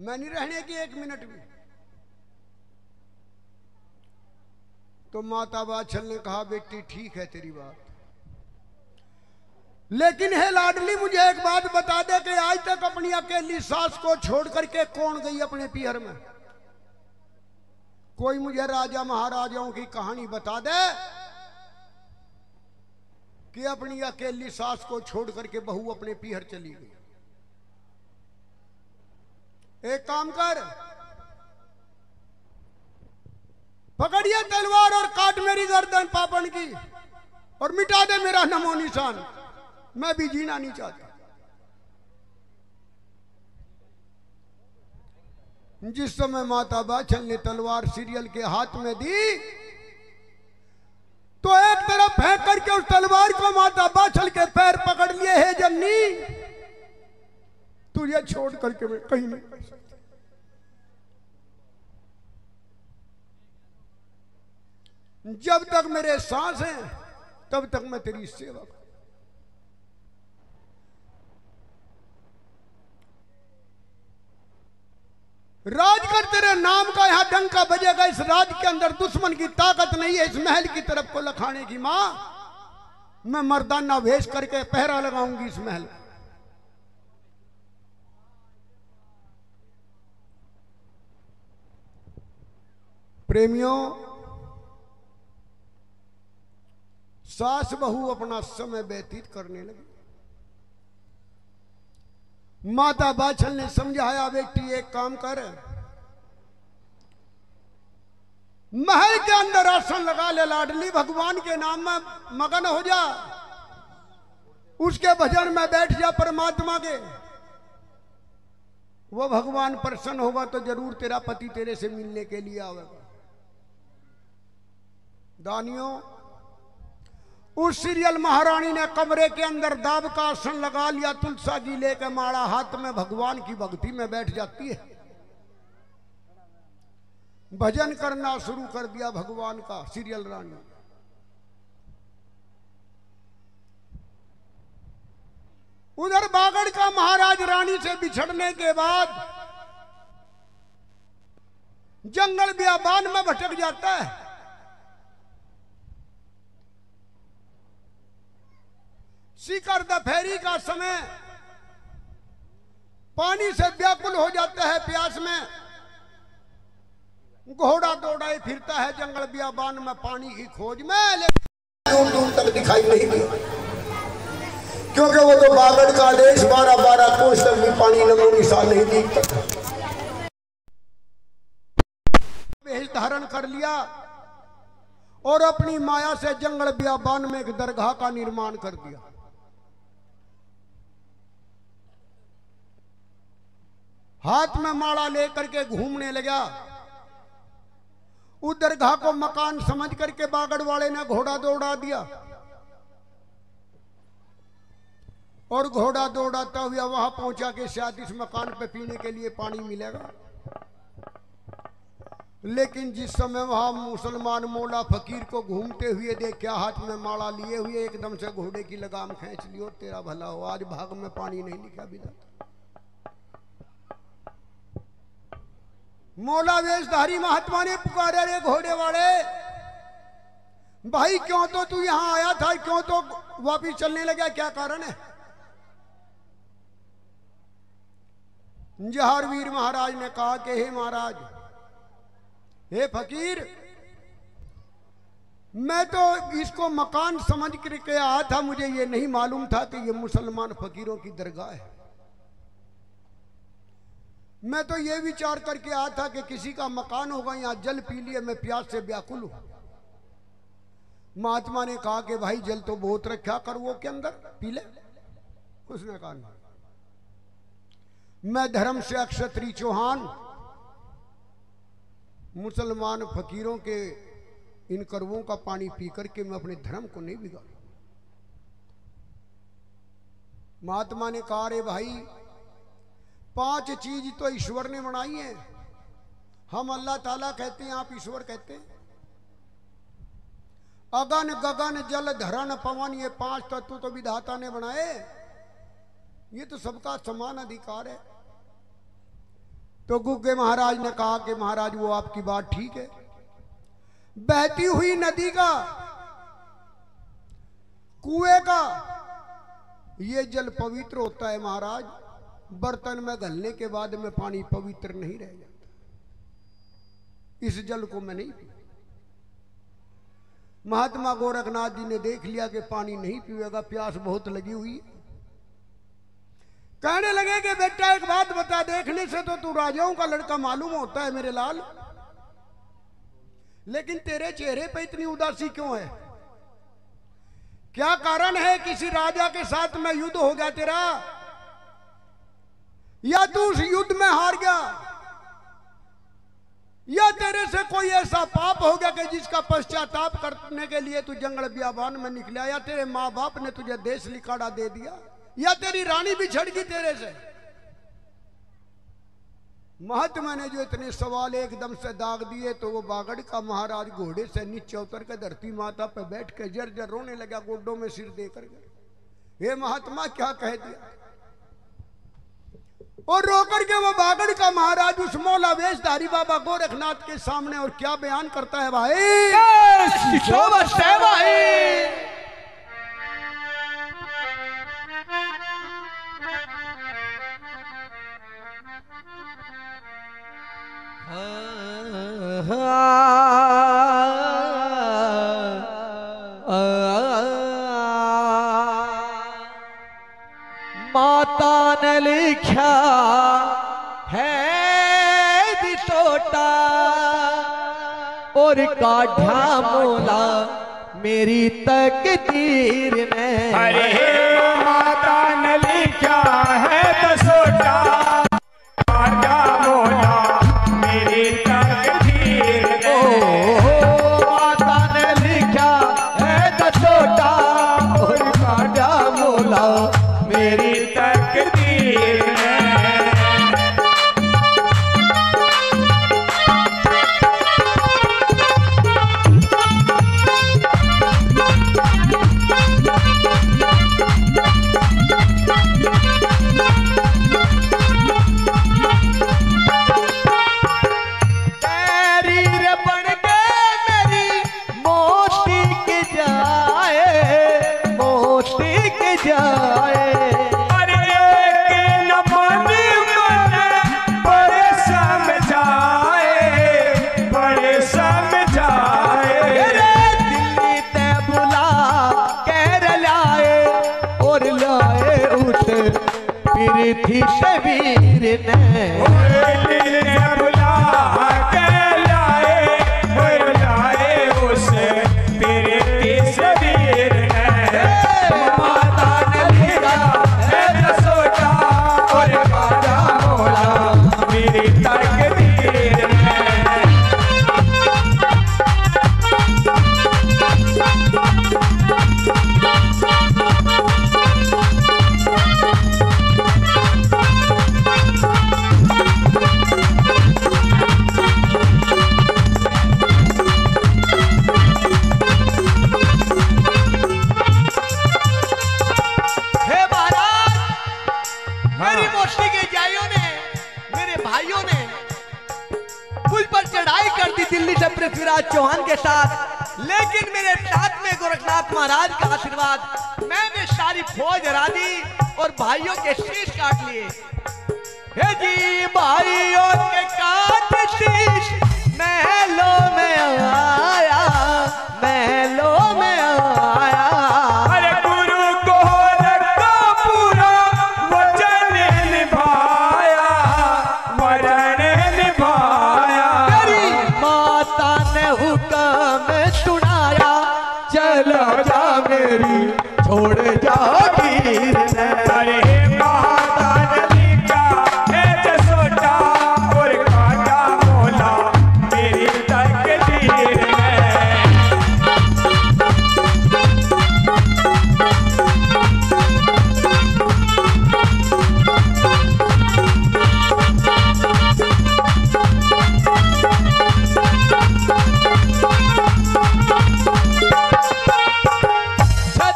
मैं नहीं रहने की 1 मिनट भी। तो माता बाछल ने कहा बेटी ठीक है तेरी बात, लेकिन हे लाडली मुझे एक बात बता दे कि आज तक अपनी अकेली सास को छोड़ करके कौन गई अपने पीहर में? कोई मुझे राजा महाराजाओं की कहानी बता दे कि अपनी अकेली सास को छोड़ करके बहू अपने पीहर चली गई। एक काम कर, पकड़िए तलवार और काट मेरी गर्दन पापन की और मिटा दे मेरा नमो निशान। मैं भी जीना नहीं चाहता। जिस समय माता बाछल ने तलवार सीरियल के हाथ में दी तो एक तरफ फेंक करके उस तलवार को माता बाछल के पैर पकड़ लिए। हे जन्नी, तुझे छोड़ करके मैं कहीं नहीं जा सकता। जब तक मेरे सांस हैं तब तक मैं तेरी सेवा करूं। राज कर तेरे नाम का यहां डंका बजेगा। इस राज के अंदर दुश्मन की ताकत नहीं है इस महल की तरफ को लखाने की। मां, मैं मर्दाना भेष करके पहरा लगाऊंगी इस महल। प्रेमियों, सास बहू अपना समय व्यतीत करने लगी। माता बाछल ने समझाया बेटी एक काम कर, महल के अंदर आसन लगा ले लाडली, भगवान के नाम में मगन हो जा, उसके भजन में बैठ जा परमात्मा के। वो भगवान प्रसन्न होगा तो जरूर तेरा पति तेरे से मिलने के लिए आवेगा। दानियों, उस सीरियल महारानी ने कमरे के अंदर दाब का आसन लगा लिया, तुलसा जी लेकर माड़ा हाथ में भगवान की भक्ति में बैठ जाती है। भजन करना शुरू कर दिया भगवान का सीरियल रानी। उधर बागड़ का महाराज रानी से बिछड़ने के बाद जंगल बियाबान में भटक जाता है। शिकर दोपहरी का समय, पानी से व्याकुल हो जाता है, प्यास में घोड़ा दौड़ाए फिरता है जंगल बियाबान में पानी की खोज में, लेकिन दूर दूर तक दिखाई नहीं दिया, क्योंकि वो तो बागड़ का देश 12-12 कोस तक भी पानी नमो निशान नहीं दिखता। वेश धारण कर लिया और अपनी माया से जंगल बियाबान में एक दरगाह का निर्माण कर दिया। हाथ में माला लेकर के घूमने लगा। उस दरगाह को मकान समझ करके बागड़ वाले ने घोड़ा दौड़ा दिया और घोड़ा दौड़ाता हुआ वहां पहुंचा कि शायद इस मकान पे पीने के लिए पानी मिलेगा। लेकिन जिस समय वहां मुसलमान मौला फकीर को घूमते हुए देखा, हाथ में माला लिए हुए, एकदम से घोड़े की लगाम खींच लियो, तेरा भला हो, आज भाग में पानी नहीं लिखा विधाता। मौला वेशधारी महात्मा ने पुकारा, रे घोड़े वाले भाई, क्यों तो तू यहां आया था, क्यों तो वापिस चलने लगा, क्या कारण है? जहारवीर महाराज ने कहा कि हे महाराज, हे फकीर, मैं तो इसको मकान समझ करके आया था, मुझे ये नहीं मालूम था कि ये मुसलमान फकीरों की दरगाह है। मैं तो ये विचार करके आया था कि किसी का मकान होगा, यहां जल पी लिए, मैं प्यास से व्याकुल हूं। महात्मा ने कहा कि भाई जल तो बहुत रखा कर वो के अंदर, पी ले। उसने कहा नहीं, मैं धर्म से अक्षत्री चौहान मुसलमान फकीरों के इन करवों का पानी पी करके मैं अपने धर्म को नहीं बिगाड़ू। महात्मा ने कहा, रे भाई, 5 चीज तो ईश्वर ने बनाई है, हम अल्लाह ताला कहते हैं, आप ईश्वर कहते हैं। अगन गगन जल धरण पवन, ये 5 तत्व तो विधाता ने बनाए, ये तो सबका समान अधिकार है। तो गुग्गे महाराज ने कहा कि महाराज वो आपकी बात ठीक है, बहती हुई नदी का, कुएं का ये जल पवित्र होता है महाराज, बर्तन में घलने के बाद में पानी पवित्र नहीं रह जाता, इस जल को मैं नहीं पी। महात्मा गोरखनाथ जी ने देख लिया कि पानी नहीं पीएगा, प्यास बहुत लगी हुई है। कहने लगे कि बेटा एक बात बता, देखने से तो तू राजाओं का लड़का मालूम होता है मेरे लाल, लेकिन तेरे चेहरे पे इतनी उदासी क्यों है? क्या कारण है? किसी राजा के साथ में युद्ध हो गया तेरा, या तू उस युद्ध में हार गया, या तेरे से कोई ऐसा पाप हो गया कि जिसका पश्चाताप करने के लिए तू जंगल बियाबान में निकला, या तेरे माँ बाप ने तुझे देश लिकाड़ा दे दिया, या तेरी रानी बिछड़ गई तेरे से। महात्मा ने जो इतने सवाल एकदम से दाग दिए तो वो बागड़ का महाराज घोड़े से नीचे उतर के धरती माता पे बैठ के जर रोने लगा, गोड्डों में सिर देकर गए, हे महात्मा क्या कह दिया? और रोकर के वो बागड़ का महाराज उस मौला वेशधारी बाबा गोरखनाथ के सामने और क्या बयान करता है भाई? माता ने लिखा है बिटोटा और काढ़ा मोला मेरी तकदीर में। अरे माता ने लिखा है बसोटा, काढ़ा मोला मेरी तकदीर में। माता ने लिखा है बसोटा और काढ़ा मोला मेरी तकदीर में। थी शबीर ने बुला के लाए उस तेरे शबीर ने। माता ने लिखा है बसोटा और काढ़ा मोला मेरी तकदीर में। दिल्ली से पृथ्वीराज चौहान के साथ, लेकिन मेरे साथ में गोरखनाथ महाराज का आशीर्वाद, मैंने सारी फौज हरा दी और भाइयों के शीश काट लिए। हे जी भाइयों के काट शीश महलों में आया, महलों में आया। अरे गुरु को रखा पूरा वचन निभाया, वचन निभाया। माता ने हुक्म सुनाया, चलो जा मेरी छोड़ जा वीर ने। अरे माता ने लिखा है बसोटा और काढ़ा मोला मेरी तकदीर में।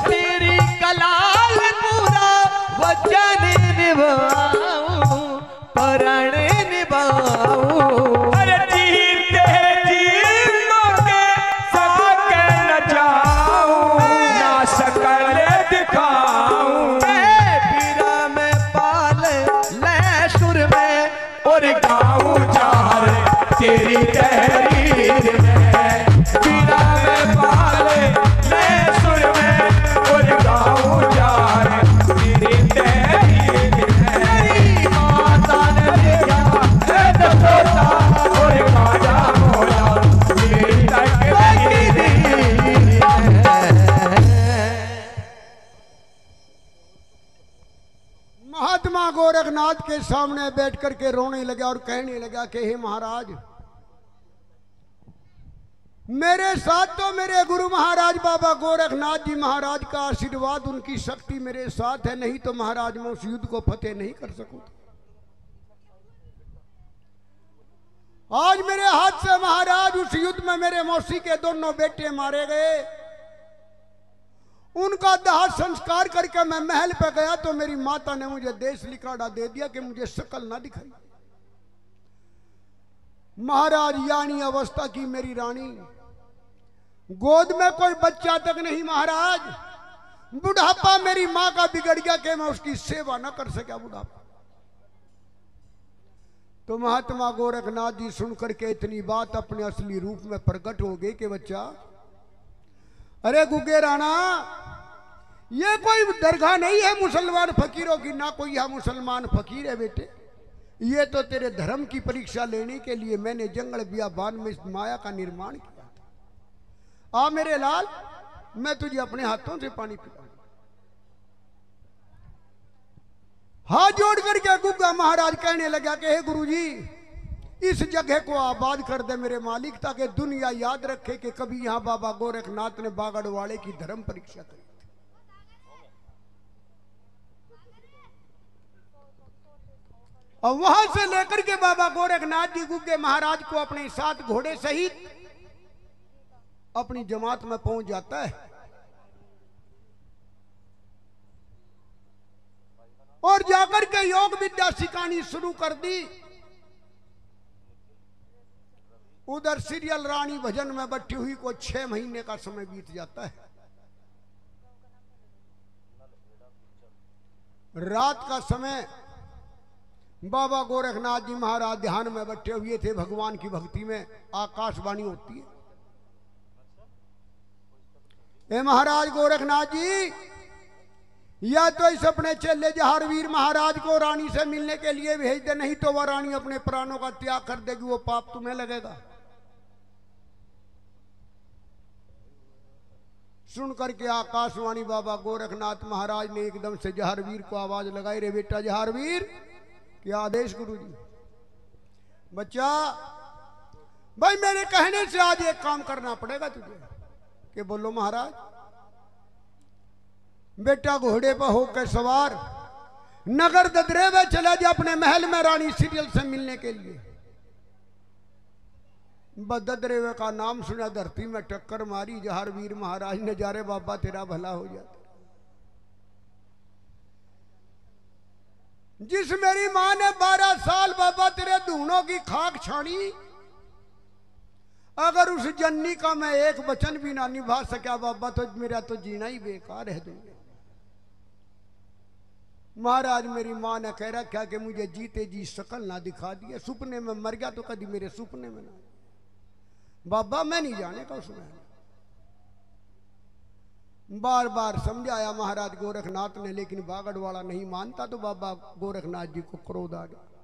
तेरी कलाल पूरा वचन गोरखनाथ के सामने बैठ करके रोने लगा और कहने लगा कि हे महाराज, मेरे साथ तो मेरे गुरु महाराज बाबा गोरखनाथ जी महाराज का आशीर्वाद, उनकी शक्ति मेरे साथ है, नहीं तो महाराज मैं उस युद्ध को फतेह नहीं कर सकूं। आज मेरे हाथ से महाराज उस युद्ध में मेरे मौसी के दोनों बेटे मारे गए। उनका दाह संस्कार करके मैं महल पे गया तो मेरी माता ने मुझे देश लिखाड़ा दे दिया कि मुझे शक्ल ना दिखाई। महाराज यानी अवस्था की मेरी रानी, गोद में कोई बच्चा तक नहीं महाराज। बुढ़ापा मेरी मां का बिगड़ गया कि मैं उसकी सेवा न कर सका बुढ़ापा। तो महात्मा गोरखनाथ जी सुनकर के इतनी बात अपने असली रूप में प्रकट हो गए कि बच्चा, अरे गुगे राणा, ये कोई दरगाह नहीं है मुसलमान फकीरों की, ना कोई यह मुसलमान फकीर है बेटे। ये तो तेरे धर्म की परीक्षा लेने के लिए मैंने जंगल बियाबान में इस माया का निर्माण किया था। आ मेरे लाल, मैं तुझे अपने हाथों से पानी पिलाऊंगा। हाथ जोड़ करके गुग्गा महाराज कहने लगा कि हे गुरुजी, इस जगह को आबाद कर दे मेरे मालिक, ताकि दुनिया याद रखे कि कभी यहां बाबा गोरखनाथ ने बागड़वाड़े की धर्म परीक्षा करी। और वहां से लेकर के बाबा गोरखनाथ जी गुग्गे महाराज को अपने साथ घोड़े सहित अपनी जमात में पहुंच जाता है और जाकर के योग विद्या सिखानी शुरू कर दी। उधर सीरियल रानी भजन में बैठी हुई को 6 महीने का समय बीत जाता है। रात का समय बाबा गोरखनाथ जी महाराज ध्यान में बैठे हुए थे, भगवान की भक्ति में। आकाशवाणी होती है, ए महाराज गोरखनाथ जी, या तो इस अपने चेले जहारवीर महाराज को रानी से मिलने के लिए भेज दे, नहीं तो वह रानी अपने प्राणों का त्याग कर देगी, वो पाप तुम्हें लगेगा। सुन करके आकाशवाणी बाबा गोरखनाथ महाराज ने एकदम से जहारवीर को आवाज लगाई, रे बेटा जहारवीर, क्या आदेश गुरुजी? बच्चा, भाई मेरे कहने से आज एक काम करना पड़ेगा तुझे। कि बोलो महाराज। बेटा घोड़े पर होकर सवार नगर ददरे में चला जा अपने महल में रानी सीरियल से मिलने के लिए। बददरेवे का नाम सुना, धरती में टक्कर मारी। जहारवीर महाराज ने, जा रे बाबा तेरा भला हो जाता। जिस मेरी मां ने 12 साल बाबा तेरे धूनों की खाक छानी, अगर उस जन्नी का मैं एक वचन भी ना निभा सका बाबा, तो मेरा तो जीना ही बेकार है दुनिया। महाराज मेरी मां ने कह रखा कि मुझे जीते जी शकल ना दिखा दिए, सुपने में मर गया तो कभी मेरे सुपने में ना। बाबा मैं नहीं जाने का उसमें। बार बार समझाया महाराज गोरखनाथ ने, लेकिन बागड़वाड़ा नहीं मानता। तो बाबा गोरखनाथ जी को क्रोध आ गया।